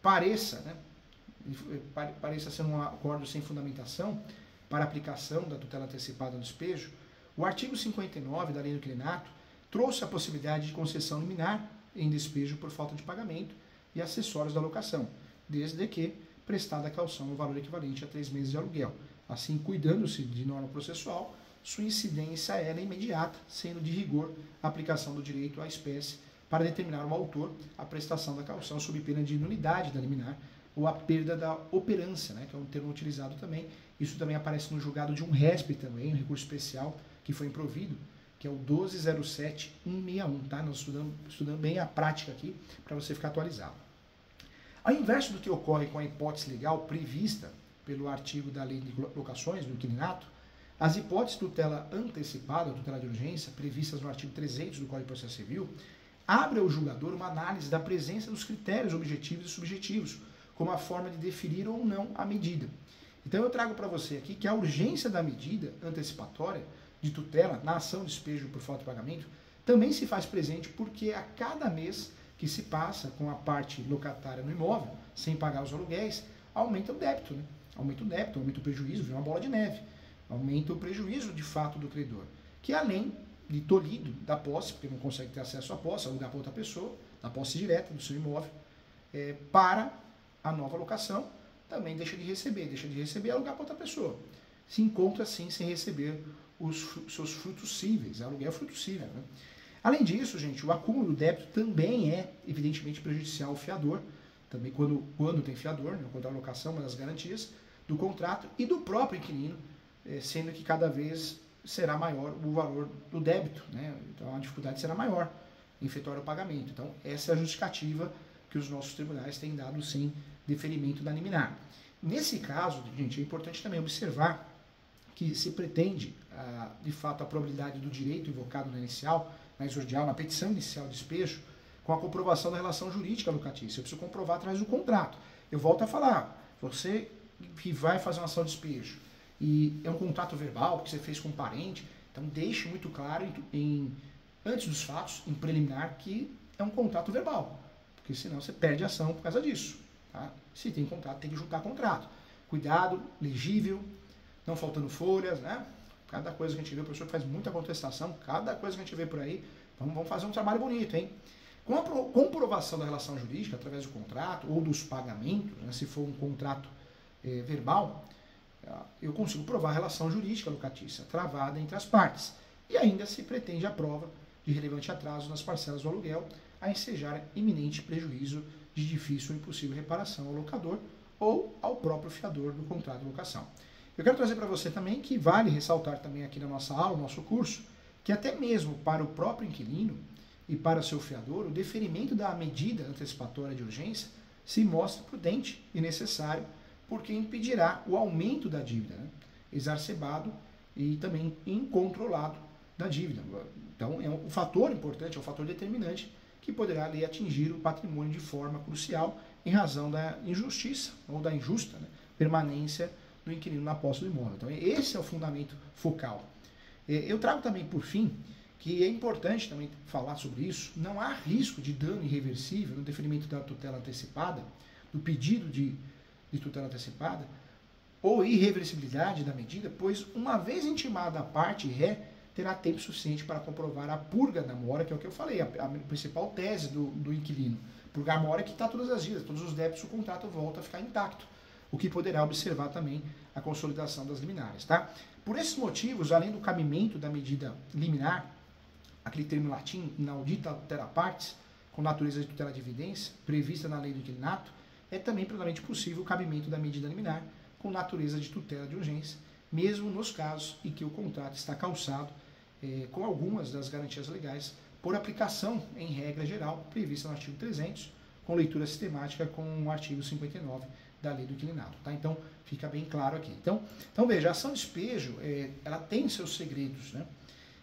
pareça ser um acordo sem fundamentação para aplicação da tutela antecipada no despejo, o artigo 59 da Lei do Inquilinato trouxe a possibilidade de concessão liminar em despejo por falta de pagamento e acessórios da locação, desde que prestada a caução no valor equivalente a 3 meses de aluguel. Assim, cuidando-se de norma processual, sua incidência era imediata, sendo de rigor a aplicação do direito à espécie para determinar ao autor a prestação da caução sob pena de nulidade da liminar ou a perda da operância, né, que é um termo utilizado também. Isso também aparece no julgado de um RESP também, um recurso especial que foi improvido, que é o 12.07.161, tá? Nós estudando bem a prática aqui para você ficar atualizado. Ao inverso do que ocorre com a hipótese legal prevista pelo artigo da Lei de Locações, do Inquilinato, as hipóteses de tutela antecipada, tutela de urgência, previstas no artigo 300 do Código de Processo Civil, abre ao julgador uma análise da presença dos critérios objetivos e subjetivos, como a forma de deferir ou não a medida. Então eu trago para você aqui que a urgência da medida antecipatória de tutela na ação de despejo por falta de pagamento também se faz presente porque a cada mês que se passa com a parte locatária no imóvel, sem pagar os aluguéis, aumenta o débito, né? Aumenta o débito, aumenta o prejuízo, vira uma bola de neve. Aumenta o prejuízo de fato do credor, que além de tolhido da posse, porque não consegue ter acesso à posse, alugar para outra pessoa, da posse direta do seu imóvel, para a nova locação, também deixa de receber e alugar para outra pessoa. Se encontra assim sem receber os seus frutos cíveis, aluguel é fruto cível, né? Além disso, gente, o acúmulo do débito também é evidentemente prejudicial ao fiador, também quando tem fiador, né, quando a locação, uma das garantias do contrato e do próprio inquilino, sendo que cada vez será maior o valor do débito, né? Então a dificuldade será maior em efetuar o pagamento. Então essa é a justificativa que os nossos tribunais têm dado sem deferimento da liminar. Nesse caso, gente, é importante também observar que se pretende, de fato, a probabilidade do direito invocado na inicial, na exordial, na petição inicial de despejo, com a comprovação da relação jurídica locatícia. Eu preciso comprovar através do contrato. Eu volto a falar, você que vai fazer uma ação de despejo, e é um contrato verbal que você fez com um parente, então deixe muito claro antes dos fatos, em preliminar, que é um contrato verbal, porque senão você perde a ação por causa disso. Tá? Se tem contrato, tem que juntar contrato. Cuidado, legível, não faltando folhas, né? Cada coisa que a gente vê, o professor faz muita contestação, cada coisa que a gente vê por aí, vamos fazer um trabalho bonito, hein? Com a comprovação da relação jurídica, através do contrato ou dos pagamentos, né, se for um contrato verbal, eu consigo provar a relação jurídica locatícia travada entre as partes. E ainda se pretende a prova de relevante atraso nas parcelas do aluguel a ensejar iminente prejuízo de difícil ou impossível reparação ao locador ou ao próprio fiador do contrato de locação. Eu quero trazer para você também que vale ressaltar também aqui na nossa aula, no nosso curso, que até mesmo para o próprio inquilino e para seu fiador, o deferimento da medida antecipatória de urgência se mostra prudente e necessário, porque impedirá o aumento da dívida, né? Exacerbado e também incontrolado da dívida. Então, é um fator importante, é um fator determinante que poderá ali atingir o patrimônio de forma crucial em razão da injustiça ou da injusta, né, permanência do inquilino na posse do imóvel. Então, esse é o fundamento focal. Eu trago também, por fim, que é importante também falar sobre isso, não há risco de dano irreversível no deferimento da tutela antecipada, do pedido de tutela antecipada, ou irreversibilidade da medida, pois uma vez intimada a parte ré, terá tempo suficiente para comprovar a purga da mora, que é o que eu falei, a principal tese do inquilino. Purgar a mora é quitar todas as dívidas, todos os débitos, o contrato volta a ficar intacto, o que poderá observar também a consolidação das liminares. Tá? Por esses motivos, além do cabimento da medida liminar, aquele termo latim, inaudita altera partes, com natureza de tutela de evidência, prevista na lei do inquilinato, é também plenamente possível o cabimento da medida liminar, com natureza de tutela de urgência, mesmo nos casos em que o contrato está calçado com algumas das garantias legais, por aplicação, em regra geral, prevista no artigo 300, com leitura sistemática com o artigo 59 da lei do inquilinato. Tá? Então, fica bem claro aqui. Então veja, a ação de despejo, ela tem seus segredos, né?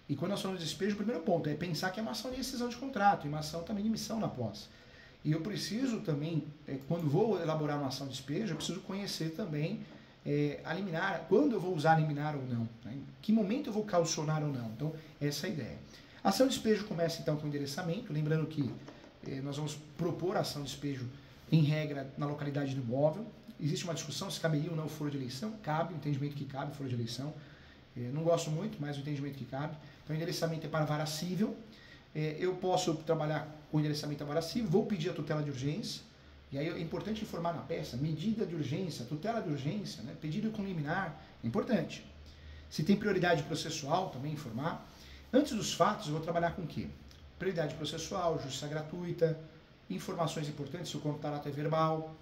E quando nós falamos de despejo, o primeiro ponto é pensar que é uma ação de rescisão de contrato, e uma ação também de emissão na posse. E eu preciso também, quando vou elaborar uma ação de despejo, eu preciso conhecer também a liminar, quando eu vou usar a liminar ou não, né? Em que momento eu vou caucionar ou não. Então, essa é a ideia. A ação de despejo começa então com o endereçamento, lembrando que nós vamos propor a ação de despejo em regra na localidade do imóvel. Existe uma discussão se caberia ou não o foro de eleição, cabe, o entendimento que cabe, o foro de eleição. Não gosto muito, mas o entendimento que cabe. Então, o endereçamento é para vara cível. Eu posso trabalhar com endereçamento à vara cível, vou pedir a tutela de urgência, e aí é importante informar na peça, medida de urgência, tutela de urgência, né, pedido com liminar, é importante. Se tem prioridade processual, também informar. Antes dos fatos, eu vou trabalhar com o quê? Prioridade processual, justiça gratuita, informações importantes, se o contrato é verbal,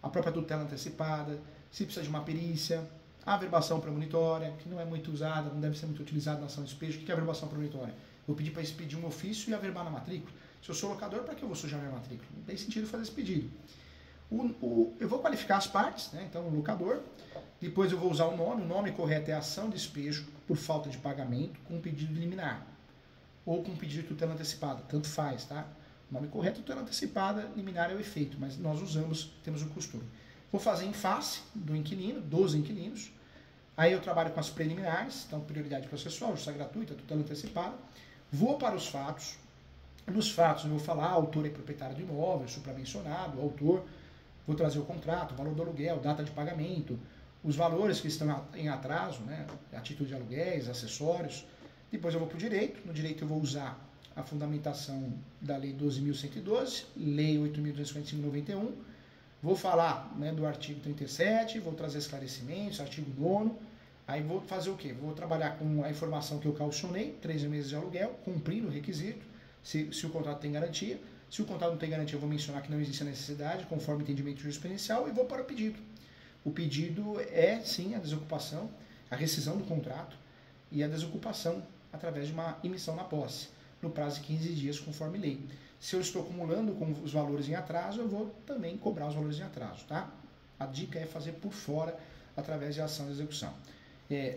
a própria tutela antecipada, se precisa de uma perícia, a averbação premonitória, que não é muito usada, não deve ser muito utilizada na ação de despejo. O que é a averbação premonitória? Vou pedir para expedir um ofício e averbar na matrícula. Se eu sou locador, para que eu vou sujar minha matrícula? Não tem sentido fazer esse pedido. Eu vou qualificar as partes, né? Então, o locador, depois eu vou usar o nome correto é ação de despejo por falta de pagamento com pedido de liminar, ou com pedido de tutela antecipada, tanto faz, tá? O nome correto é tutela antecipada, liminar é o efeito, mas nós temos o costume. Vou fazer em face do inquilino, dos inquilinos, aí eu trabalho com as preliminares, então prioridade processual, justiça gratuita, tutela antecipada, vou para os fatos. Nos fatos eu vou falar, autor e proprietário do imóvel, supramencionado, autor, vou trazer o contrato, o valor do aluguel, data de pagamento, os valores que estão em atraso, né, a título de aluguéis, acessórios. Depois eu vou para o direito, no direito eu vou usar a fundamentação da Lei 12.112, Lei 8.245/91, vou falar, né, do artigo 37, vou trazer esclarecimentos, artigo 9º, aí vou fazer o quê? Vou trabalhar com a informação que eu caucionei, 13 meses de aluguel, cumprindo o requisito, se o contrato tem garantia. Se o contrato não tem garantia, eu vou mencionar que não existe a necessidade, conforme o entendimento jurisprudencial, e vou para o pedido. O pedido é, sim, a desocupação, a rescisão do contrato e a desocupação através de uma emissão na posse, no prazo de 15 dias, conforme lei. Se eu estou acumulando com os valores em atraso, eu vou também cobrar os valores em atraso, tá? A dica é fazer por fora, através de ação de execução.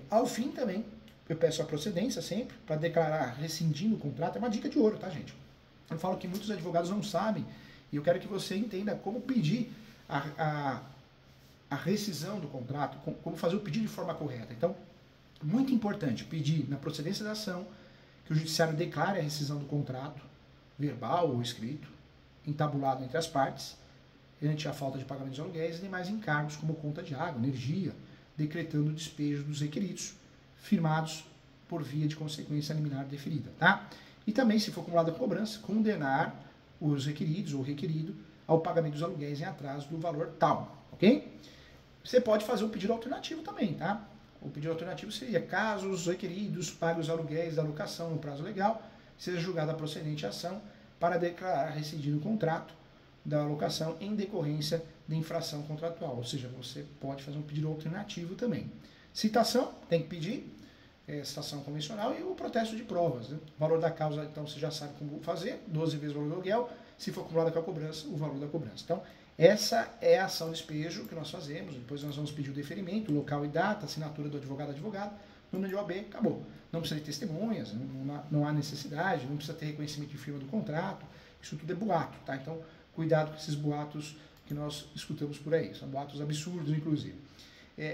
Ao fim também, eu peço a procedência sempre, para declarar rescindindo o contrato, é uma dica de ouro, tá, gente? Eu falo que muitos advogados não sabem, e eu quero que você entenda como pedir a rescisão do contrato, como fazer o pedido de forma correta. Então, muito importante, pedir na procedência da ação, que o judiciário declare a rescisão do contrato, verbal ou escrito, entabulado entre as partes, ante a falta de pagamento dos aluguéis e demais encargos como conta de água, energia, decretando o despejo dos requeridos, firmados por via de consequência liminar deferida, tá? E também, se for acumulada com cobrança, condenar os requeridos ou requerido ao pagamento dos aluguéis em atraso do valor tal, ok? Você pode fazer um pedido alternativo também, tá? O pedido alternativo seria, caso os requeridos paguem os aluguéis da locação no prazo legal, seja julgada procedente a ação para declarar rescindido o contrato da locação em decorrência de infração contratual. Ou seja, você pode fazer um pedido alternativo também. Citação, tem que pedir, citação convencional e o protesto de provas. Né? O valor da causa, então, você já sabe como fazer, 12 vezes o valor do aluguel, se for acumulada com a cobrança, o valor da cobrança. Então, essa é a ação de despejo que nós fazemos, depois nós vamos pedir o deferimento, local e data, assinatura do advogado, número de OAB, acabou. Não precisa de testemunhas, não há necessidade, não precisa ter reconhecimento de firma do contrato, isso tudo é boato, tá? Então, cuidado com esses boatos que nós escutamos por aí, são boatos absurdos, inclusive.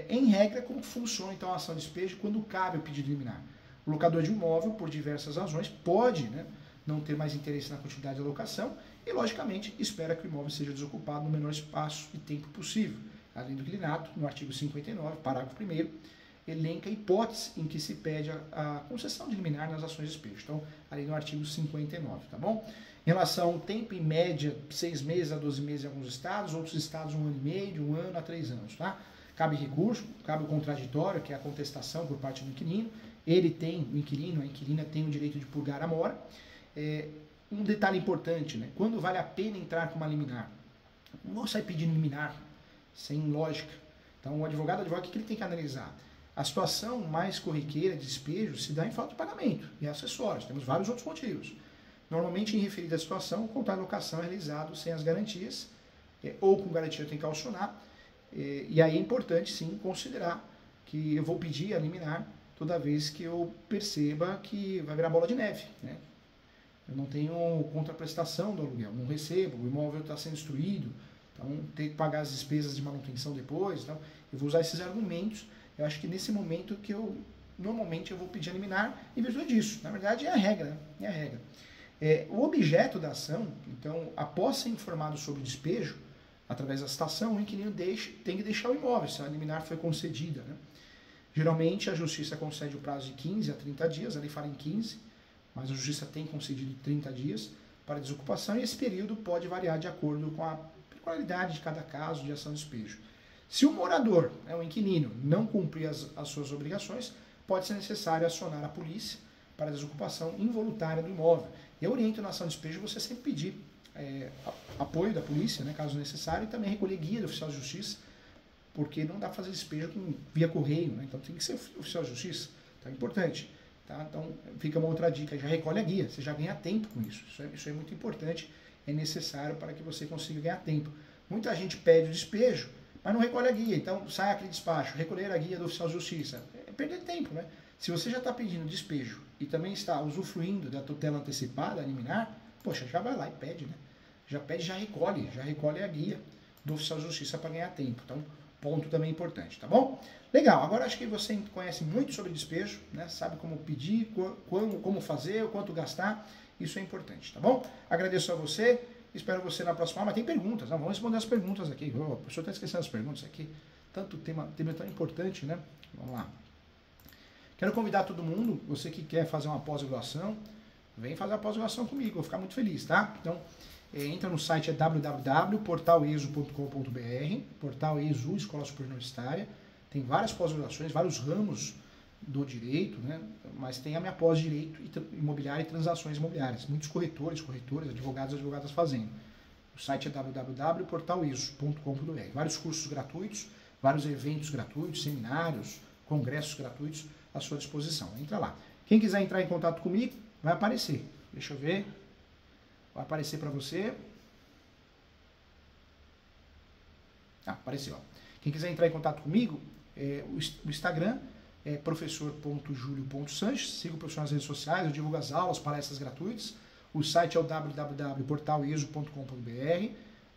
Em regra, como funciona então a ação de despejo quando cabe o pedido liminar? O locador de imóvel, por diversas razões, pode, né, não ter mais interesse na continuidade da locação e, logicamente, espera que o imóvel seja desocupado no menor espaço e tempo possível. Além do inclinato, no artigo 59, parágrafo 1º, elenca a hipótese em que se pede a concessão de liminar nas ações de despejo. Então, ali no artigo 59, tá bom? Em relação ao tempo, em média, 6 meses a 12 meses em alguns estados, outros estados 1 ano e meio, de 1 ano a 3 anos, tá? Cabe recurso, cabe o contraditório, que é a contestação por parte do inquilino. Ele tem, o inquilino, a inquilina tem o direito de purgar a mora. Um detalhe importante, né? Quando vale a pena entrar com uma liminar? Não vou sair pedindo liminar, sem lógica. Então, o advogado, o que ele tem que analisar? A situação mais corriqueira de despejo se dá em falta de pagamento e acessórios. Temos vários outros motivos. Normalmente, em referida à situação, o contrato de locação é realizado sem as garantias, ou com garantia tem que calcionar, e aí é importante, sim, considerar que eu vou pedir a liminar toda vez que eu perceba que vai virar bola de neve, né? Eu não tenho contraprestação do aluguel, não recebo, o imóvel está sendo destruído, então tem que pagar as despesas de manutenção depois, então eu vou usar esses argumentos. Eu acho que nesse momento que normalmente eu vou pedir a liminar em virtude disso. Na verdade, é a regra, né? É a regra. O objeto da ação, então, após ser informado sobre o despejo, através da citação, o inquilino tem que deixar o imóvel, se a liminar foi concedida, né? Geralmente, a justiça concede o prazo de 15 a 30 dias, a lei fala em 15, mas a justiça tem concedido 30 dias para desocupação, e esse período pode variar de acordo com a peculiaridade de cada caso de ação de despejo. Se o morador, o inquilino, não cumprir as suas obrigações, pode ser necessário acionar a polícia para a desocupação involuntária do imóvel. Eu oriento na ação de despejo você sempre pedir apoio da polícia, né, caso necessário, e também recolher guia do oficial de justiça, porque não dá para fazer despejo via correio, né, então tem que ser oficial de justiça, então é importante. Tá? Então fica uma outra dica, já recolhe a guia, você já ganha tempo com isso. Isso é muito importante, é necessário para que você consiga ganhar tempo. Muita gente pede o despejo, mas não recolhe a guia, então sai aquele despacho, recolher a guia do oficial de justiça, é perder tempo, né? Se você já está pedindo despejo e também está usufruindo da tutela antecipada, a liminar, poxa, já vai lá e pede, né? Já pede, já recolhe a guia do oficial de justiça para ganhar tempo. Então, ponto também importante, tá bom? Legal, agora acho que você conhece muito sobre despejo, né? Sabe como pedir, como fazer, o quanto gastar, isso é importante, tá bom? Agradeço a você, espero você na próxima aula, mas tem perguntas, né? Vamos responder as perguntas aqui. O professor está esquecendo as perguntas aqui, tanto tema tão importante, né? Vamos lá. Quero convidar todo mundo, você que quer fazer uma pós-graduação, vem fazer a pós-graduação comigo, vou ficar muito feliz, tá? Então, entra no site, www.portaleso.com.br, Portal ESU, Escola Superior Universitária, tem várias pós-graduações, vários ramos do direito, né? Mas tem a minha pós de direito imobiliário e transações imobiliárias, muitos corretores, advogadas fazendo. O site é www.portaleso.com.br, vários cursos gratuitos, vários eventos gratuitos, seminários, congressos gratuitos à sua disposição. Entra lá. Quem quiser entrar em contato comigo, vai aparecer. Deixa eu ver. Vai aparecer para você. Apareceu. Quem quiser entrar em contato comigo, o Instagram é professor.julio.sanches. Siga o professor nas redes sociais, eu divulgo as aulas, palestras gratuitas. O site é o www.portaleso.com.br.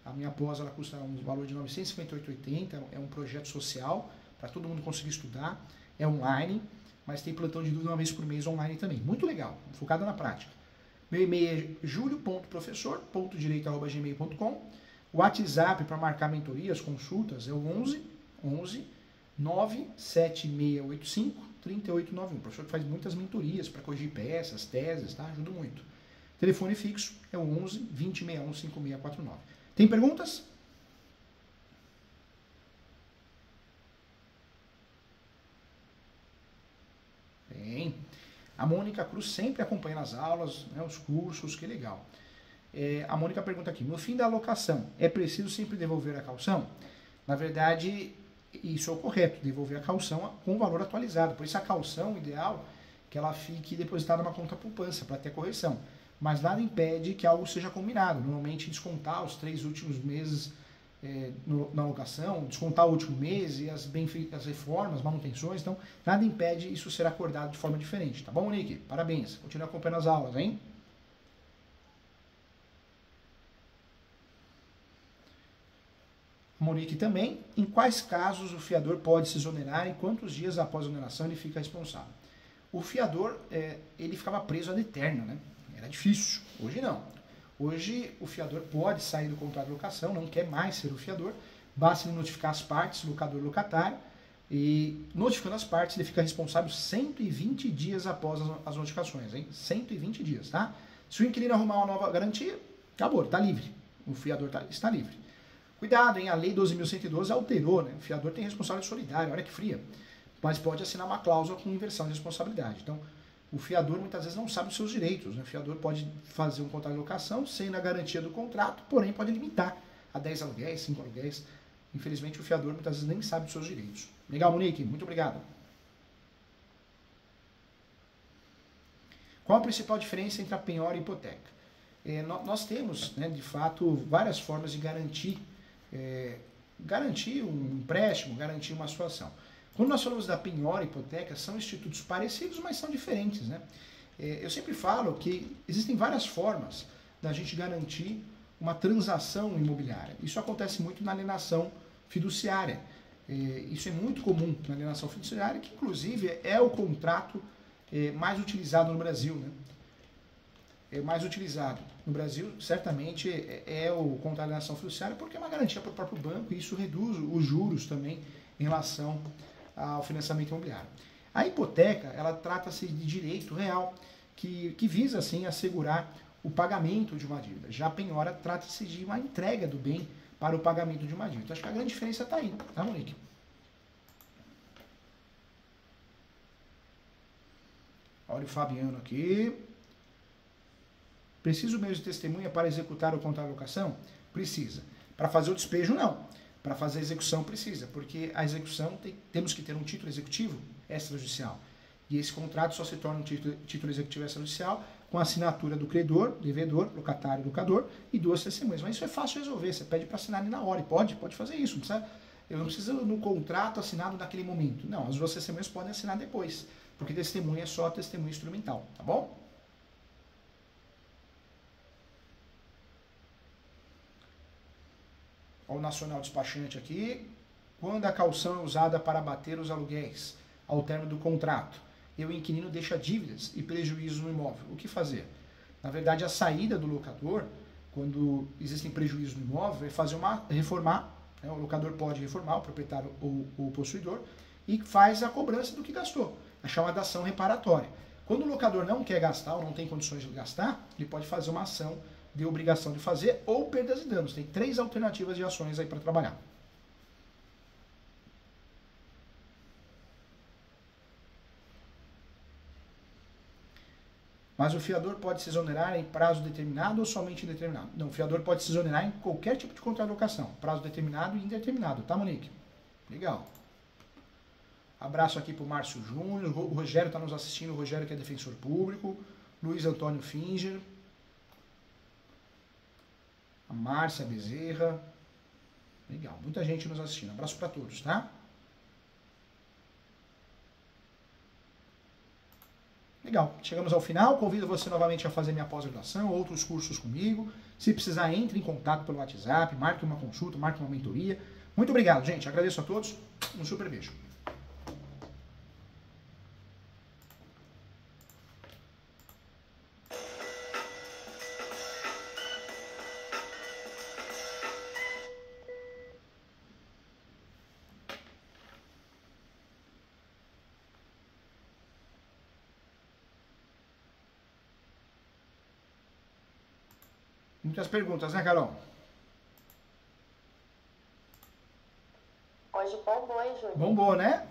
A minha pós ela custa um valor de R$ 958,80. É um projeto social para todo mundo conseguir estudar. É online, mas tem plantão de dúvida uma vez por mês online também. Muito legal, focada na prática. Meu e-mail é julio.professor.direito@gmail.com. O WhatsApp para marcar mentorias, consultas é o 11 97685 3891. O professor faz muitas mentorias para corrigir peças, teses, tá? Ajuda muito. Telefone fixo é o 11 2061 5649. Tem perguntas? Tem. A Mônica Cruz sempre acompanha as aulas, né, os cursos, que legal. A Mônica pergunta aqui, no fim da alocação, é preciso sempre devolver a caução? Na verdade, isso é o correto, devolver a caução com o valor atualizado. Por isso a caução ideal que ela fique depositada numa conta poupança para ter correção. Mas nada impede que algo seja combinado. Normalmente descontar os 3 últimos meses na alocação, descontar o último mês e as reformas, manutenções. Então, nada impede isso ser acordado de forma diferente. Tá bom, Monique? Parabéns. Continue acompanhando as aulas, hein? Monique também. Em quais casos o fiador pode se exonerar e quantos dias após a exoneração ele fica responsável? O fiador, ele ficava preso ad eterno, né? Era difícil. Hoje não. Hoje o fiador pode sair do contrato de locação, não quer mais ser o fiador, basta ele notificar as partes, locador e locatário, e notificando as partes ele fica responsável 120 dias após as notificações, hein? 120 dias, tá? Se o inquilino arrumar uma nova garantia, acabou, está livre. O fiador está livre. Cuidado, hein? A lei 12.112 alterou, né? O fiador tem responsabilidade solidária, olha que fria, mas pode assinar uma cláusula com inversão de responsabilidade. Então, o fiador muitas vezes não sabe os seus direitos, né? O fiador pode fazer um contrato de locação sem a garantia do contrato, porém pode limitar a 10 aluguéis, 5 aluguéis. Infelizmente o fiador muitas vezes nem sabe os seus direitos. Legal, Monique? Muito obrigado. Qual a principal diferença entre a penhora e a hipoteca? Nós temos, né, de fato, várias formas de garantir um empréstimo, garantir uma situação. Quando nós falamos da penhora e hipoteca, são institutos parecidos, mas são diferentes, né? Eu sempre falo que existem várias formas da gente garantir uma transação imobiliária. Isso acontece muito na alienação fiduciária. Isso é muito comum na alienação fiduciária, que inclusive é o contrato mais utilizado no Brasil, né? Mais utilizado no Brasil, certamente, é o contrato de alienação fiduciária, porque é uma garantia para o próprio banco e isso reduz os juros também em relação ao financiamento imobiliário. A hipoteca, ela trata-se de direito real, que visa, assim, assegurar o pagamento de uma dívida. Já a penhora trata-se de uma entrega do bem para o pagamento de uma dívida. Então, acho que a grande diferença está aí, tá, Monique? Olha o Fabiano aqui. Preciso mesmo de testemunha para executar o contrato de locação? Precisa. Para fazer o despejo, não. Para fazer a execução, precisa. Porque a execução, temos que ter um título executivo extrajudicial. E esse contrato só se torna um título executivo extrajudicial com a assinatura do credor, devedor, locatário, locador e 2 testemunhas. Mas isso é fácil de resolver. Você pede para assinar ali na hora. E pode fazer isso. Não precisa, eu não preciso no contrato assinado naquele momento. Não, as 2 testemunhas podem assinar depois. Porque testemunha é só testemunha instrumental. Tá bom? Olha o Nacional Despachante aqui. Quando a caução é usada para abater os aluguéis ao término do contrato e o inquilino deixa dívidas e prejuízos no imóvel, o que fazer? Na verdade, a saída do locador, quando existem prejuízos no imóvel, é reformar, né? O locador pode reformar, o proprietário ou o possuidor, e faz a cobrança do que gastou, a chamada ação reparatória. Quando o locador não quer gastar ou não tem condições de gastar, ele pode fazer uma ação de obrigação de fazer ou perdas e danos. Tem 3 alternativas de ações aí para trabalhar. Mas o fiador pode se exonerar em prazo determinado ou somente indeterminado? Não, o fiador pode se exonerar em qualquer tipo de contrato de locação. Prazo determinado e indeterminado, tá, Monique? Legal. Abraço aqui para o Márcio Júnior. O Rogério está nos assistindo, o Rogério que é defensor público. Luiz Antônio Finger. A Márcia Bezerra. Legal, muita gente nos assistindo. Abraço para todos, tá? Legal, chegamos ao final. Convido você novamente a fazer minha pós-graduação, outros cursos comigo. Se precisar, entre em contato pelo WhatsApp, marque uma consulta, marque uma mentoria. Muito obrigado, gente. Agradeço a todos. Um super beijo. Muitas perguntas, né, Carol? Hoje bombou, hein, Júlio? Bombou, né?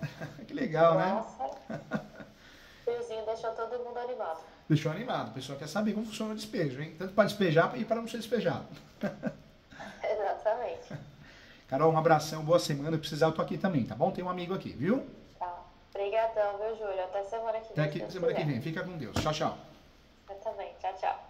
Que legal, Nossa, né? o friozinho deixou todo mundo animado. Deixou animado. O pessoal quer saber como funciona o despejo, hein? Tanto para despejar e para não ser despejado. Exatamente. Carol, um abração, boa semana. Se precisar, eu tô aqui também, tá bom? Tem um amigo aqui, viu? Tá. Obrigadão, viu, Júlio? Até semana que vem. Até aqui, semana que vem. Fica com Deus. Tchau, tchau. Eu também. Tchau, tchau.